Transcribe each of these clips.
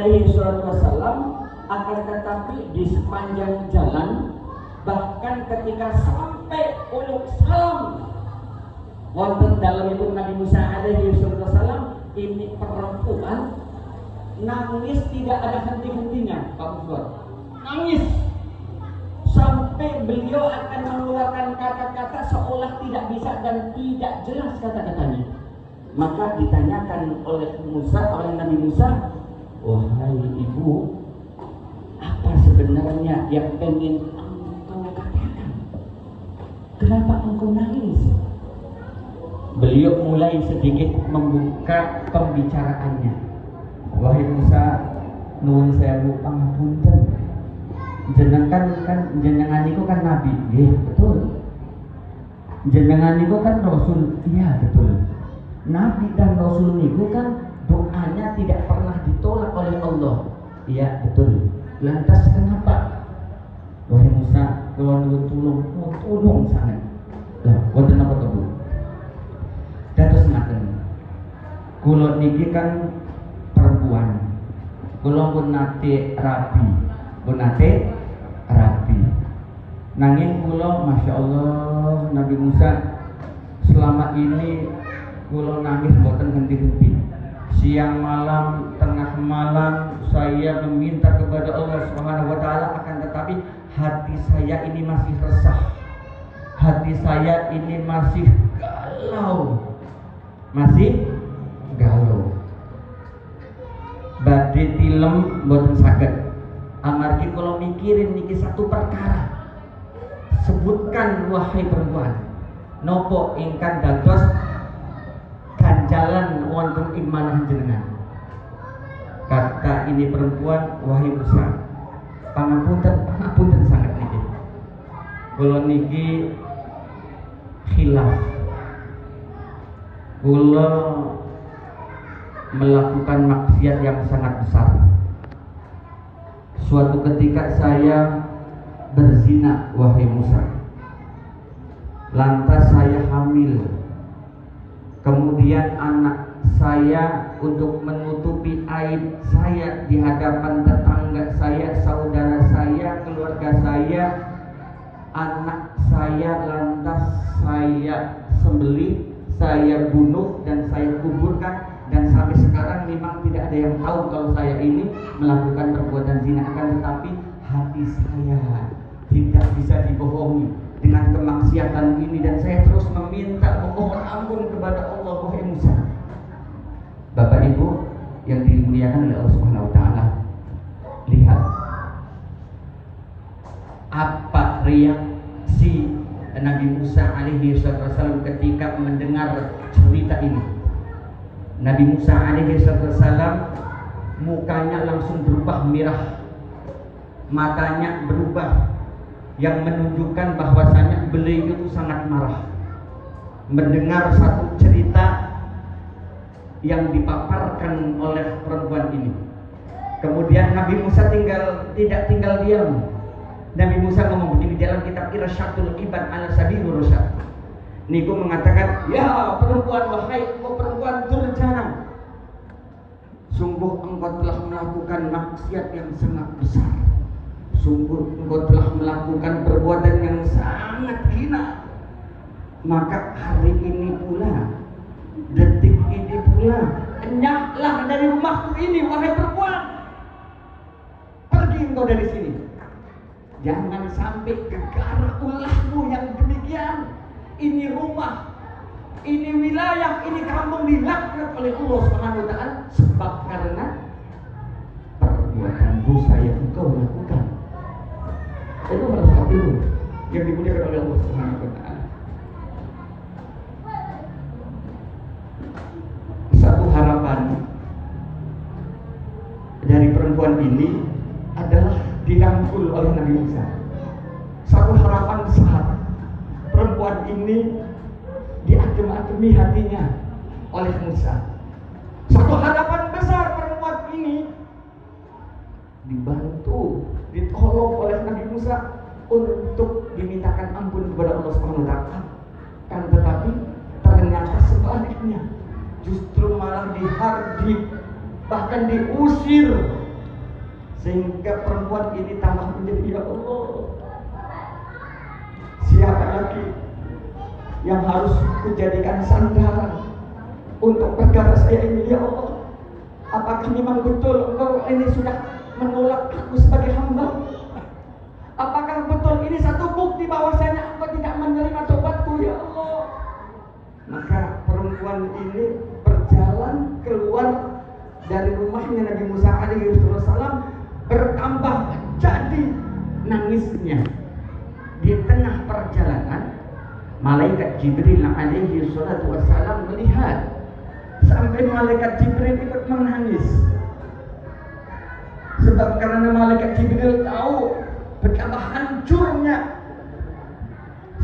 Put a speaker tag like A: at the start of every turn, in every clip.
A: Wasallam, akan tetapi di sepanjang jalan, bahkan ketika sampai uluk salam wonten dalamipun Nabi Musa alaihi wasallam, ini perempuan nangis tidak ada henti-hentinya, Pak Mufwar. Nangis sampai beliau akan mengeluarkan kata-kata seolah tidak bisa dan tidak jelas kata-katanya. Maka ditanyakan oleh Nabi Musa, wahai ibu, apa sebenarnya yang ingin engkau katakan? Kenapa engkau nangis? Beliau mulai sedikit membuka pembicaraannya. Wahai Musa, nuwun sewu pangapunten. Jenengan niku kan nabi, nggih betul. Jenengan niku kan rasul, iya betul. Nabi dan rasul niku kan doanya tidak pernah ditolak oleh Allah. Iya betul. Lantas kenapa? Wahai Musa, kalau nuwun tulung sangat. Lah, wonten apa to, Bu? Dados ngaten. Kula niki kan perempuan. Kula pun nate rabi. Nanging kula Masya Allah Nabi Musa selama ini kula nangis mboten henti-henti. Siang malam, tengah malam saya meminta kepada Allah Subhanahu wa taala, akan tetapi hati saya ini masih resah. Hati saya ini masih galau. Badhe tilem mboten saged. Amargi kula mikirin niki satu perkara. Sebutkan wahai perempuan, nopo ingkang dados ganjalan wonten ing manah jenengan? Kata ini perempuan, wahai Musa, pangapunten sangat niki. Kula niki khilaf. Kula melakukan maksiat yang sangat besar. Suatu ketika saya berzina, wahai Musa. Lantas saya hamil. Kemudian anak saya, untuk menutupi aib saya di hadapan tetangga saya, saudara saya, keluarga saya, anak saya lantas saya sembelih, saya bunuh dan saya kuburkan. Dan sampai sekarang memang tidak ada yang tahu kalau saya ini melakukan perbuatan zina. Akan tetapi hati saya tidak bisa dibohongi dengan kemaksiatan ini, dan saya terus memohon ampun kepada Allah. Wahai Musa, Bapak Ibu yang dimuliakan oleh Allah Subhanahu wa taala, lihat apa reaksi Nabi Musa alaihi wasallam ketika mendengar cerita ini. Nabi Musa alaihi wasallam mukanya langsung berubah merah, matanya berubah, yang menunjukkan bahwasanya beliau itu sangat marah mendengar satu cerita yang dipaparkan oleh perempuan ini. Kemudian Nabi Musa tidak tinggal diam. Nabi Musa ngomong begini dalam kitab Irsyatul Ibad ala Sabilur Rasyad. Niku mengatakan, ya perempuan, wahai perempuan durjana, sungguh engkau telah melakukan maksiat yang sangat besar. Sungguh engkau telah melakukan perbuatan yang sangat hina. Maka hari ini pula, detik ini pula, enyahlah dari rumahku ini, wahai perempuan. Pergi engkau dari sini. Jangan sampai gegara ulahmu yang demikian. Ini rumah, ini wilayah, ini kampung dilaknat oleh Allah Subhanahu wa taala sebab karena perbuatan dosa yang engkau lakukan. Itu harus itu yang dimuliakan oleh Allah Subhanahu wa taala. Satu harapan dari perempuan ini adalah dirangkul oleh Nabi Musa. Satu harapan besar. Perempuan ini diadem-ademi hatinya oleh Musa. Satu harapan besar, perempuan ini dibantu, ditolong oleh Nabi Musa untuk dimintakan ampun kepada Allah Subhanahu wa taala. Kan tetapi ternyata sebaliknya, justru malah dihardik, bahkan diusir sehingga perempuan ini tambah menjadi, ya Allah, siapa lagi yang harus kujadikan sandaran untuk perkara saya ini, ya Allah? Apakah memang betul Engkau ini sudah menolak aku sebagai hamba? Apakah betul ini satu bukti bahwasanya Engkau tidak menerima tobatku, ya Allah? Maka perempuan ini berjalan keluar dari rumahnya Nabi Musa alaihi salam, bertambah jadi nangisnya. Di tengah perjalanan, malaikat Jibril alaihi wasallam melihat, sampai malaikat Jibril ikut menangis. Sebab karena malaikat Jibril tahu betapa hancurnya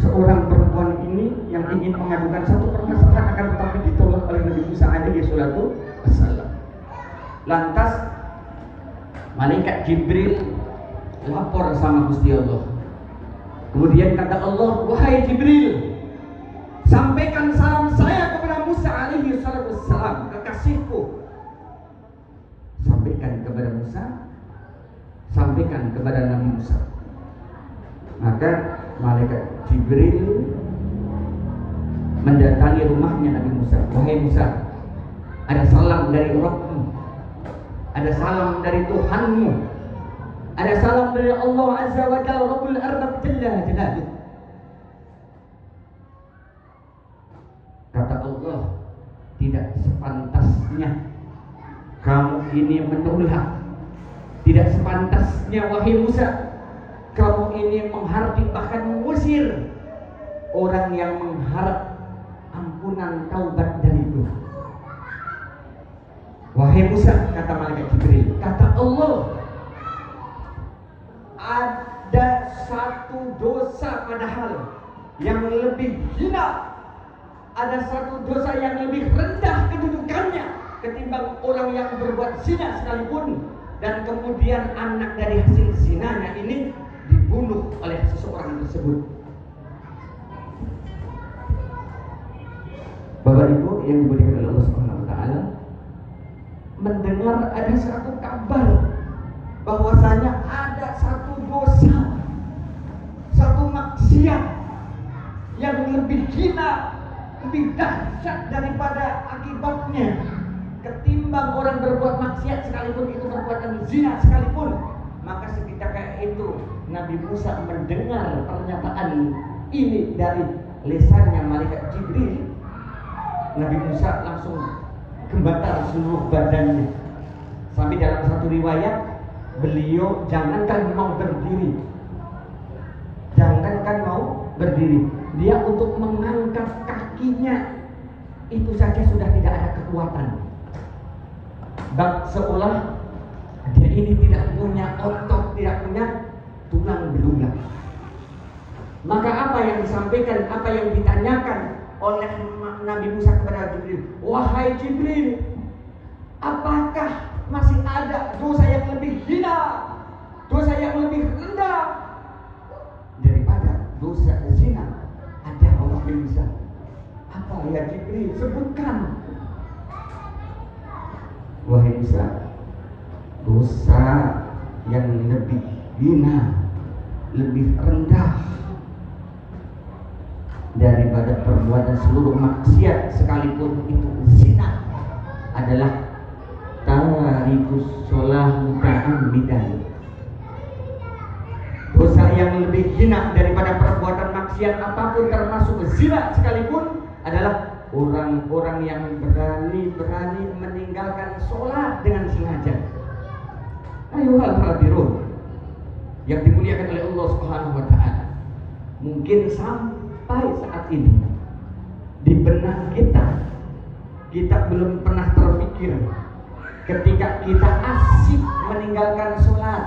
A: seorang perempuan ini yang ingin mengadukan satu permasalahan, akan tetapi ditolak oleh Nabi Musa alaihi wassalam. Lantas malaikat Jibril lapor sama Gusti Allah. Kemudian kata Allah, wahai Jibril, sampaikan salam saya kepada Musa alaihi wassalam, kekasihku. Sampaikan kepada Musa, sampaikan kepada Nabi Musa. Maka malaikat Jibril mendatangi rumahnya Nabi Musa. Wahai Musa, ada salam dari Rabbmu, ada salam dari Tuhanmu, ada salam dari Allah Azza wa Jalla, Rabbul Arba Jalla Jalaluh. Kata Allah, tidak sepantasnya kamu ini menolak, tidak sepantasnya wahai Musa kamu ini menghardik bahkan mengusir orang yang mengharap ampunan taubat dariku. Wahai Musa, kata malaikat Jibril, kata Allah, ada satu dosa padahal yang lebih hina, ada satu dosa yang lebih rendah kedudukannya ketimbang orang yang berbuat zina sekalipun, dan kemudian anak dari hasil zinanya ini dibunuh oleh seseorang tersebut. Bapak Ibu yang dimuliakan oleh Allah Subhanahu wa taala, mendengar ada satu kabar bahwasanya ada satu dosa, satu maksiat yang lebih hina, lebih dahsyat daripada akibatnya ketimbang orang berbuat maksiat sekalipun itu perbuatan zina sekalipun. Maka seketika itu Nabi Musa mendengar pernyataan ini dari lisannya malaikat Jibril. Nabi Musa langsung gemetar seluruh badannya. Sampai dalam satu riwayat, beliau jangankan mau berdiri, dia untuk mengangkat kakinya itu saja sudah tidak ada kekuatan. Bak seolah dia ini tidak punya otot, tidak punya tulang belulang. Maka apa yang disampaikan, apa yang ditanyakan oleh Nabi Musa kepada Jibril, wahai Jibril, apakah masih ada dosa yang lebih hina, dosa yang lebih rendah daripada dosa zina? Ada, wahai Musa. Apa ya Jibril? Sebutkan. Wahai Musa, dosa yang lebih hina, lebih rendah daripada perbuatan seluruh maksiat sekalipun itu zina adalah tarikus sholah muta'ammidan. Dosa yang lebih hina daripada perbuatan maksiat apapun termasuk zina sekalipun adalah orang-orang yang berani meninggalkan sholat dengan sengaja. Ayuhal hadirun yang dimuliakan oleh Allah Subhanahu wa taala, mungkin sampai saat ini di benak kita belum pernah terpikir ketika kita asik meninggalkan sholat,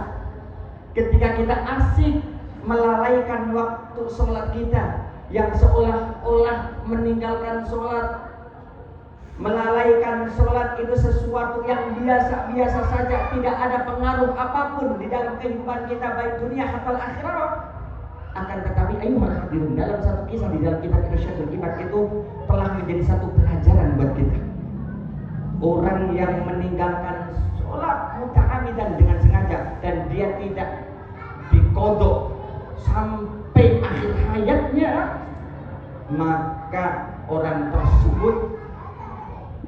A: ketika kita asik melalaikan waktu sholat kita, yang seolah-olah meninggalkan sholat, melalaikan sholat itu sesuatu yang biasa-biasa saja, tidak ada pengaruh apapun di dalam kehidupan kita baik dunia atau akhirat. Akan tetapi ayuhal hadirin, dalam satu kisah di dalam kitab Irsyadul Ibad itu telah menjadi satu pelajaran buat kita. Orang yang meninggalkan sholat muta'amidan dengan sengaja, dan dia tidak dikodok sampai akhir hayatnya, maka orang tersebut